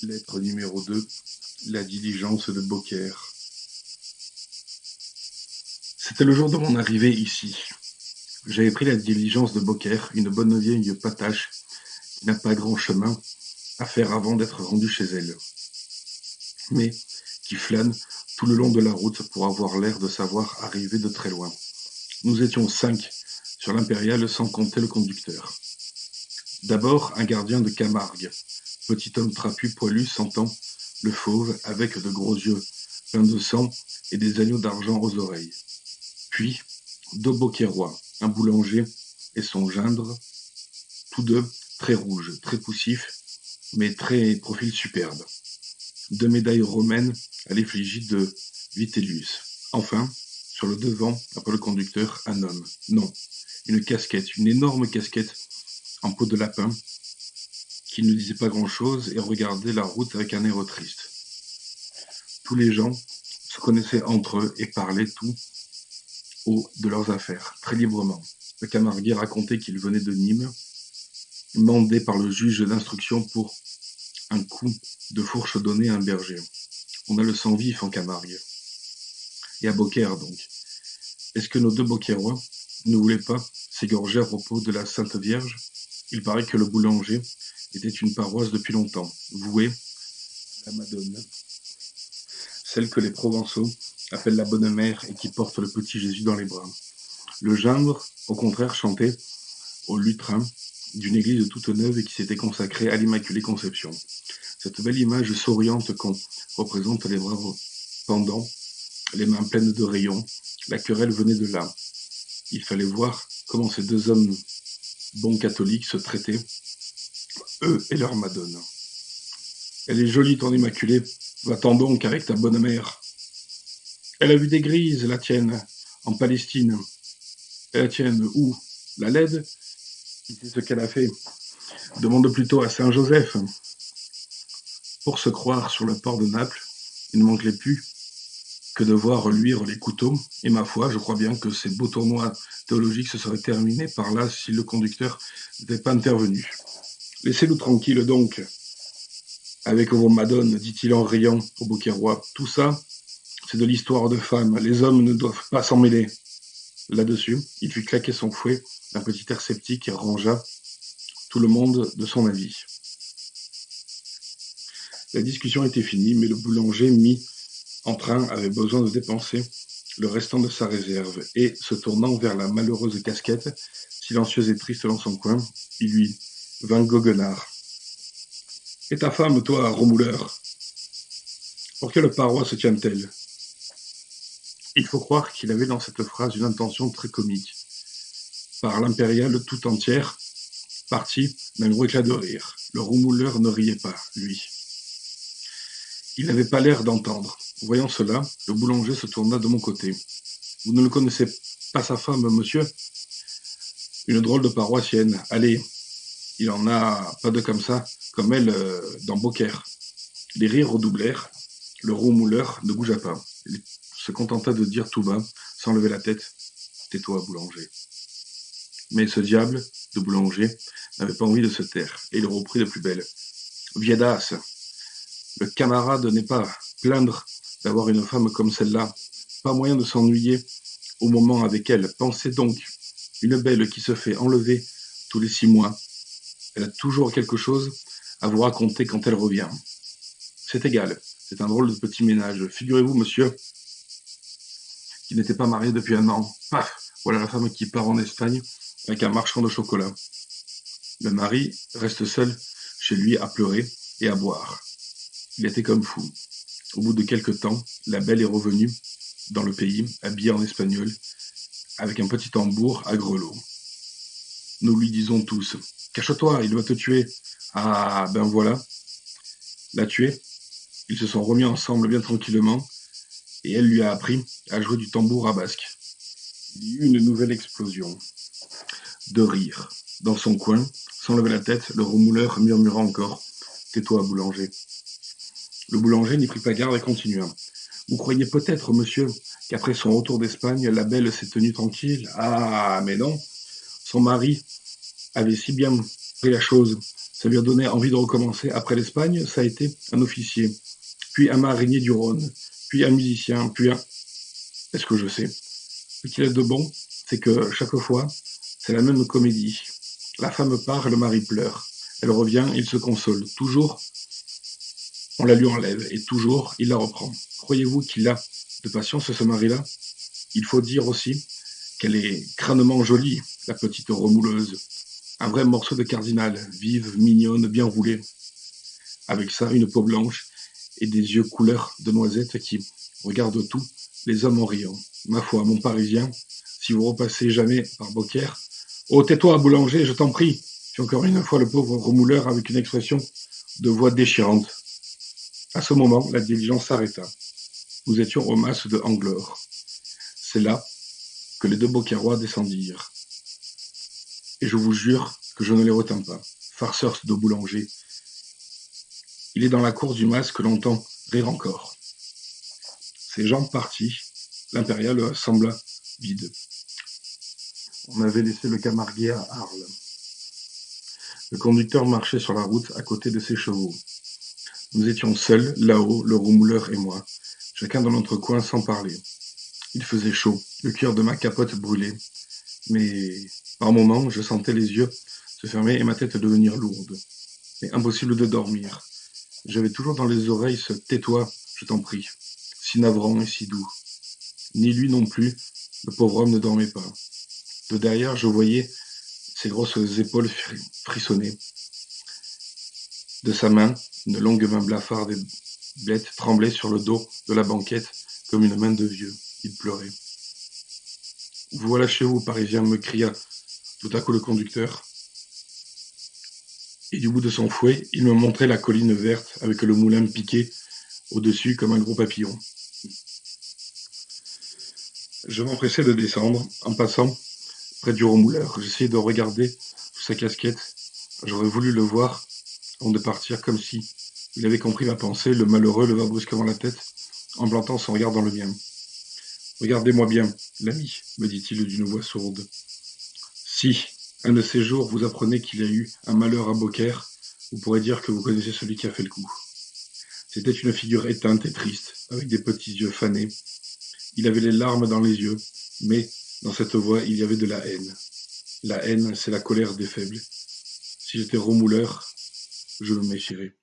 Lettre numéro 2, la diligence de Beaucaire. C'était le jour de mon arrivée ici. J'avais pris la diligence de Beaucaire, une bonne vieille patache qui n'a pas grand chemin à faire avant d'être rendue chez elle, mais qui flâne tout le long de la route pour avoir l'air de savoir arriver de très loin. Nous étions 5 sur l'impériale sans compter le conducteur. D'abord un gardien de Camargue, petit homme trapu, poilu, sentant le fauve, avec de gros yeux pleins de sang et des agneaux d'argent aux oreilles. Puis deux Beaucairois, un boulanger et son gindre, tous deux très rouges, très poussifs, mais très profil superbe. 2 médailles romaines à l'effigie de Vitellius. Enfin, sur le devant, après le conducteur, un homme. Non, une casquette, une énorme casquette en peau de lapin, qui ne disait pas grand-chose et regardait la route avec un air triste. Tous les gens se connaissaient entre eux et parlaient tout haut de leurs affaires, très librement. Le Camarguais racontait qu'il venait de Nîmes, mandé par le juge d'instruction pour un coup de fourche donné à un berger. On a le sang vif en Camargue. Et à Beaucaire, donc. Est-ce que nos 2 Beaucairois ne voulaient pas s'égorger à propos de la Sainte Vierge? Il paraît que le boulanger était une paroisse depuis longtemps, vouée à la Madone, celle que les Provençaux appellent la Bonne Mère et qui porte le petit Jésus dans les bras. Le gindre, au contraire, chantait au lutrin d'une église toute neuve et qui s'était consacrée à l'Immaculée Conception. Cette belle image souriante qu'on représente les bras pendants, les mains pleines de rayons, la querelle venait de là. Il fallait voir comment ces 2 hommes bons catholiques se traitaient, eux et leur Madone. Elle est jolie ton Immaculée, va-t'en donc avec ta bonne mère. Elle a vu des grises, la tienne, en Palestine. Et la tienne, où? La laide? Qui sait ce qu'elle a fait? Demande plutôt à Saint Joseph. Pour se croire sur le port de Naples, il ne manquait plus que de voir luire les couteaux, et ma foi, je crois bien que ces beaux tournois théologiques se seraient terminés par là si le conducteur n'était pas intervenu. Laissez-nous tranquilles donc, avec vos madones, dit-il en riant au Beaucairois. Tout ça, c'est de l'histoire de femmes, les hommes ne doivent pas s'en mêler. Là-dessus, il fit claquer son fouet d'un petit air sceptique et rangea tout le monde de son avis. La discussion était finie, mais le boulanger mis en train avait besoin de dépenser le restant de sa réserve, et, se tournant vers la malheureuse casquette, silencieuse et triste dans son coin, il lui vint goguenard. « Et ta femme, toi, remouleur, pour quelle paroisse se tient-elle » Il faut croire qu'il avait dans cette phrase une intention très comique. Par l'impériale tout entière, partie d'un gros éclat de rire. Le remouleur ne riait pas, lui. Il n'avait pas l'air d'entendre. Voyant cela, le boulanger se tourna de mon côté. « Vous ne le connaissez pas sa femme, monsieur ? Une drôle de paroissienne. Allez, il en a pas de comme ça, comme elle, dans Beaucaire. » Les rires redoublèrent. Le remouleur ne bougea pas. Il se contenta de dire tout bas, sans lever la tête, « Tais-toi, boulanger. » Mais ce diable de boulanger n'avait pas envie de se taire, et il reprit de plus belle. « Viedasse, le camarade n'est pas plaindre d'avoir une femme comme celle-là. Pas moyen de s'ennuyer au moment avec elle. Pensez donc, une belle qui se fait enlever tous les 6 mois. Elle a toujours quelque chose à vous raconter quand elle revient. C'est égal, c'est un drôle de petit ménage. Figurez-vous, monsieur, qui n'était pas marié depuis 1 an. Paf, voilà la femme qui part en Espagne avec un marchand de chocolat. Le mari reste seul chez lui à pleurer et à boire. Il était comme fou. Au bout de quelque temps, la belle est revenue dans le pays, habillée en espagnol, avec un petit tambour à grelots. Nous lui disons tous « Cache-toi, il va te tuer !» Ah, ben voilà, l'a tué. Ils se sont remis ensemble bien tranquillement, et elle lui a appris à jouer du tambour à basque. Il y eut une nouvelle explosion de rire. Dans son coin, sans lever la tête, le remouleur murmura encore « Tais-toi, boulanger !» Le boulanger n'y prit pas garde et continua. « Vous croyez peut-être, monsieur, qu'après son retour d'Espagne, la belle s'est tenue tranquille? Ah, mais non. Son mari avait si bien pris la chose, Ça lui a donné envie de recommencer. Après l'Espagne, ça a été un officier, puis un marinier du Rhône, puis un musicien, puis un... Est-ce que je sais? Ce qu'il y a de bon, c'est que chaque fois, c'est la même comédie. La femme part, le mari pleure. Elle revient, il se console. Toujours, on la lui enlève, et toujours, il la reprend. Croyez-vous qu'il a de patience, ce mari-là? Il faut dire aussi qu'elle est crânement jolie, la petite remouleuse. Un vrai morceau de cardinal, vive, mignonne, bien roulée. Avec ça, une peau blanche et des yeux couleur de noisette qui regardent tout, les hommes en riant. Ma foi, mon Parisien, si vous repassez jamais par Beaucaire, oh, tais-toi, boulanger, je t'en prie, fit encore une fois le pauvre remouleur avec une expression de voix déchirante. À ce moment, la diligence s'arrêta. Nous étions au mas de Anglore. C'est là que les deux Beaucairois descendirent. Et je vous jure que je ne les retins pas. Farceurs de boulanger. Il est dans la cour du mas que l'on entend rire encore. Ces gens partis, l'impériale sembla vide. On avait laissé le Camarguais à Arles. Le conducteur marchait sur la route à côté de ses chevaux. Nous étions seuls, là-haut, le remouleur et moi, chacun dans notre coin sans parler. Il faisait chaud, le cuir de ma capote brûlait, mais par moments, je sentais les yeux se fermer et ma tête devenir lourde. Mais impossible de dormir. J'avais toujours dans les oreilles ce « tais-toi, je t'en prie », si navrant et si doux. Ni lui non plus, le pauvre homme ne dormait pas. De derrière, je voyais ses grosses épaules frissonner. De sa main, une longue main blafarde et blette tremblait sur le dos de la banquette comme une main de vieux. Il pleurait. « Vous voilà chez vous, Parisien », me cria tout à coup le conducteur. Et du bout de son fouet, il me montrait la colline verte avec le moulin piqué au-dessus comme un gros papillon. Je m'empressais de descendre. En passant près du remouleur, j'essayais de regarder sous sa casquette. J'aurais voulu le voir avant de partir, comme si il avait compris ma pensée. Le malheureux leva brusquement la tête en plantant son regard dans le mien. « Regardez-moi bien, l'ami, » me dit-il d'une voix sourde. « Si, un de ces jours, vous apprenez qu'il y a eu un malheur à Beaucaire, vous pourrez dire que vous connaissez celui qui a fait le coup. » C'était une figure éteinte et triste, avec des petits yeux fanés. Il avait les larmes dans les yeux, mais dans cette voix, il y avait de la haine. La haine, c'est la colère des faibles. Si j'étais remouleur, je me méfierais.